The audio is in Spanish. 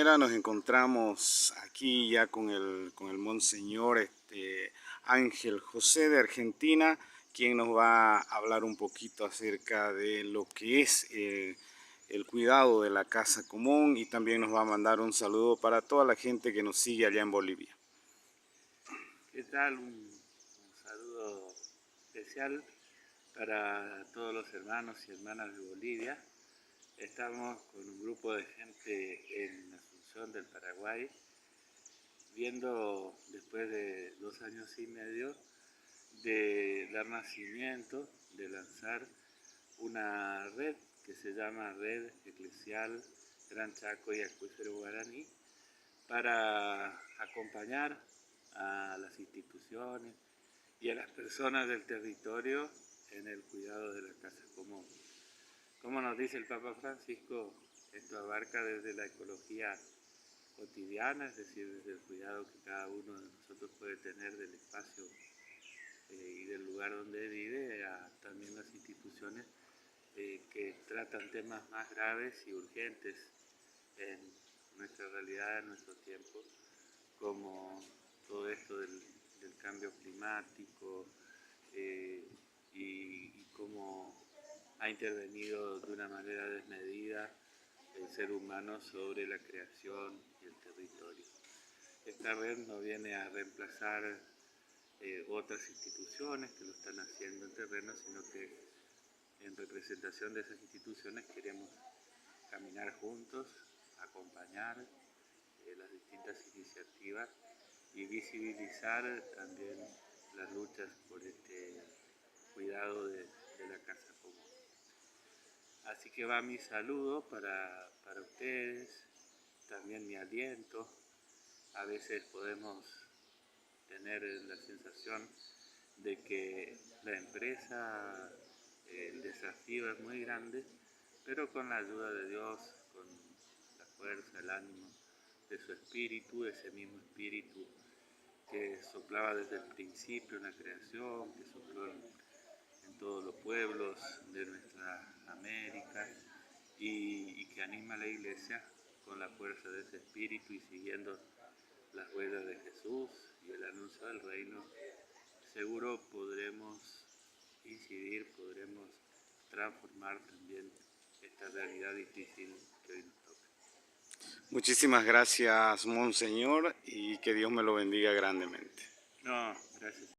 manera nos encontramos aquí ya con el monseñor Ángel José de Argentina, quien nos va a hablar un poquito acerca de lo que es el cuidado de la casa común, y también nos va a mandar un saludo para toda la gente que nos sigue allá en Bolivia. ¿Qué tal? Un saludo especial para todos los hermanos y hermanas de Bolivia. Estamos con un grupo de gente en Asunción del Paraguay, viendo después de 2 años y medio de dar nacimiento, de lanzar una red que se llama Red Eclesial Gran Chaco y Acuífero Guaraní, para acompañar a las instituciones y a las personas del territorio en el cuidado de la casa común. Como nos dice el Papa Francisco, esto abarca desde la ecología cotidiana, es decir, desde el cuidado que cada uno de nosotros puede tener del espacio y del lugar donde vive, a también las instituciones que tratan temas más graves y urgentes en nuestra realidad, en nuestro tiempo, como todo esto del cambio climático y cómo ha intervenido de una manera desmedida el ser humano sobre la creación y el territorio. Esta red no viene a reemplazar otras instituciones que lo están haciendo en terreno, sino que en representación de esas instituciones queremos caminar juntos, acompañar las distintas iniciativas y visibilizar también las luchas por este cuidado de la casa común. Así que va mi saludo para ustedes, también mi aliento. A veces podemos tener la sensación de que la empresa, el desafío es muy grande, pero con la ayuda de Dios, con la fuerza, el ánimo de su espíritu, ese mismo espíritu que soplaba desde el principio en la creación, que sopló en todos los pueblos de nuestra América y que anima a la Iglesia con la fuerza de ese espíritu y siguiendo las huellas de Jesús y el anuncio del reino, seguro podremos incidir, podremos transformar también esta realidad difícil que hoy nos toca. Muchísimas gracias, monseñor, y que Dios me lo bendiga grandemente. No, gracias.